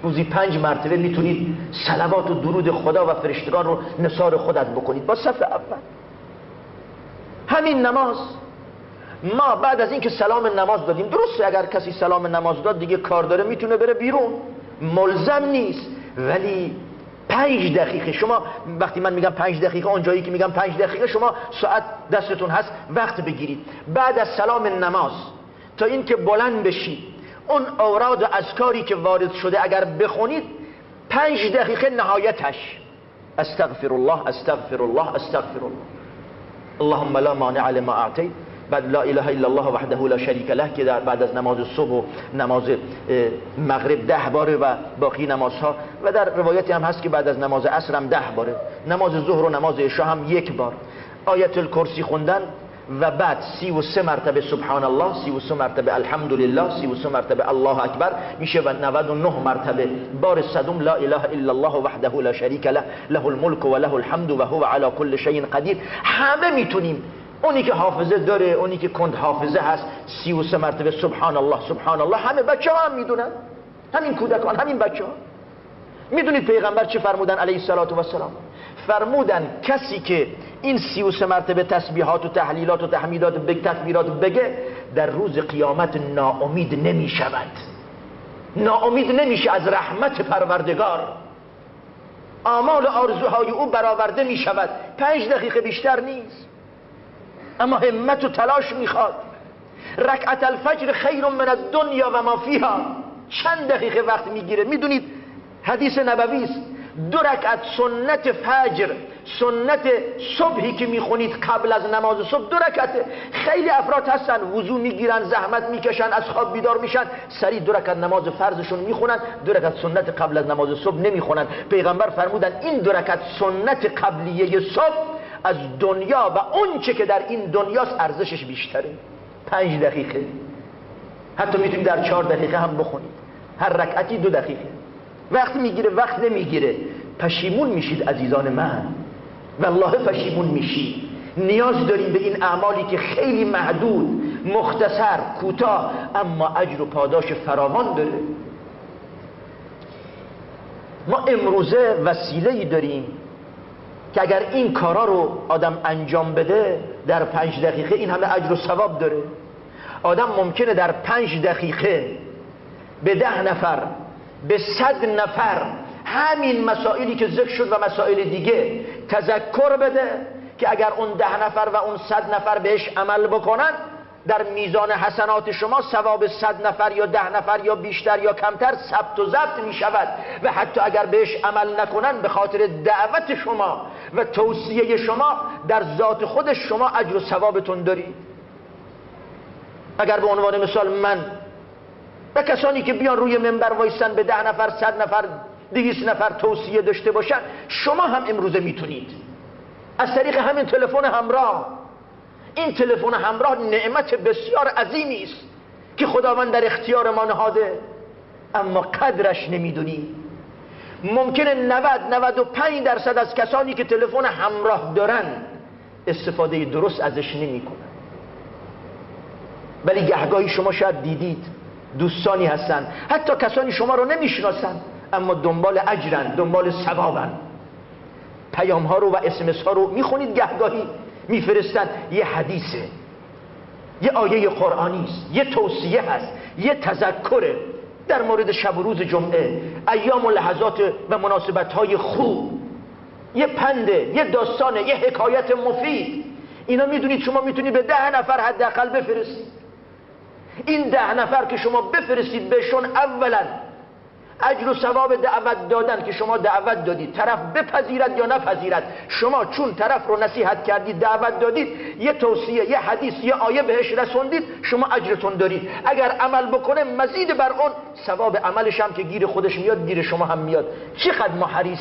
روزی 5 مرتبه میتونید صلوات و درود خدا و فرشتگان رو نثار خودت بکنید با صف اول. همین نماز، ما بعد از اینکه سلام نماز دادیم، درسته اگر کسی سلام نماز داد دیگه کار داره میتونه بره بیرون، ملزم نیست، ولی 5 دقیقه شما، وقتی من میگم 5 دقیقه اونجایی که میگم 5 دقیقه شما ساعت دستتون هست وقت بگیرید بعد از سلام نماز تا اینکه بلند بشید اون اوراد و اذکاری که وارد شده اگر بخونید 5 دقیقه نهایتش استغفر الله استغفر الله استغفر الله اللهم لا مانع لما اعطیت، بعد لا اله الا الله وحده لا شریک له که در بعد از نماز صبح و نماز مغرب 10 باره و باقی نمازها، و در روایتی هم هست که بعد از نماز عصر هم 10 باره، نماز ظهر و نماز عشاء هم 1 بار، آیت الکرسی خوندن و بعد 33 مرتبه سبحان الله، 33 مرتبه الحمدلله، 33 مرتبه الله اکبر میشه و 99 مرتبه بار صدوم لا اله الا الله وحده لا شریک له له الملك و له الحمد و هو على كل شیء قدیر. همه میتونیم، اونی که حافظه داره، اونی که کند حافظه هست 33 مرتبه سبحان الله سبحان الله. همه بچه‌ها هم میدونن، همین کودکان، همین بچه‌ها. میدونید پیغمبر چه فرمودن علیه الصلاه و السلام؟ فرمودن کسی که این 33 مرتبه تسبیحات و تحلیلات و تحمیدات و تکبیرات بگه در روز قیامت ناامید نمی شود، ناامید نمیشه از رحمت پروردگار، آمال آرزوهای او برآورده می شود. 5 دقیقه بیشتر نیست، اما همت و تلاش میخواد. رکعت الفجر خیر من الدنیا و ما فیها چند دقیقه وقت میگیره؟ میدونید حدیث نبوی است 2 رکعت سنت فجر، سنت صبحی که میخونید قبل از نماز صبح 2 رکعته. خیلی افراد هستن وضو میگیرن، زحمت میکشن، از خواب بیدار میشن، سریع 2 رکعت نماز فرضشون میخونن، 2 رکعت سنت قبل از نماز صبح نمیخونن. پیغمبر فرمودن این 2 رکعت سنت قبلیه صبح از دنیا و اون چه که در این دنیاست ارزشش بیشتره. 5 دقیقه، حتی میتونید در 4 دقیقه هم بخونید، هر رکعتی 2 دقیقه وقت میگیره، وقت نمیگیره. پشیمون میشید عزیزان من، والله پشیمون میشید. نیاز داریم به این اعمالی که خیلی محدود، مختصر، کوتاه، اما اجر و پاداش فراوان داره. ما امروزه وسیله‌ای داریم که اگر این کارا رو آدم انجام بده در 5 دقیقه این همه اجر و ثواب داره. آدم ممکنه در 5 دقیقه به 10 نفر، به 100 نفر همین مسائلی که ذکر شد و مسائل دیگه تذکر بده که اگر اون 10 نفر و اون 100 نفر بهش عمل بکنن در میزان حسنات شما ثواب 100 نفر یا 10 نفر یا بیشتر یا کمتر ثبت و ضبط می شود، و حتی اگر بهش عمل نکنن به خاطر دعوت شما و توصیه شما در ذات خودش شما اجر و ثوابتون دارید. اگر به عنوان مثال من و کسانی که بیان روی منبر وایستن به 10 نفر، 100 نفر، 200 نفر توصیه داشته باشن، شما هم امروزه میتونید از طریق همین تلفن همراه. این تلفن همراه نعمت بسیار عظیمی است که خداوند در اختیار ما نهاده، اما قدرش نمیدونی. ممکنه 90-95% از کسانی که تلفن همراه دارن استفاده درست ازش نمیکنن. ولی گهگاهی شما شاید دیدید دوستانی هستن، حتی کسانی شما رو نمیشناسن اما دنبال اجرن، دنبال ثوابن. پیام ها رو و SMS ها رو میخونید، گهگاهی میفرستن یه حدیثه، یه آیه قرآنی است، یه توصیه هست، یه تذکره در مورد شب و روز جمعه، ایام و لحظات و مناسبت های خوب، یه پنده، یه داستانه، یه حکایت مفید. اینا میدونید شما میتونید به 10 نفر حداقل بفرستید. این 10 نفر که شما بفرستید بهشون اولا اجر و ثواب دعوت دادن که شما دعوت دادید، طرف بپذیرد یا نپذیرد، شما چون طرف رو نصیحت کردید، دعوت دادید، یه توصیه، یه حدیث، یه آیه بهش رسوندید، شما اجرتون دارید. اگر عمل بکنه مزید بر اون ثواب عملش هم که گیر خودش میاد گیر شما هم میاد. چقدر ما حریص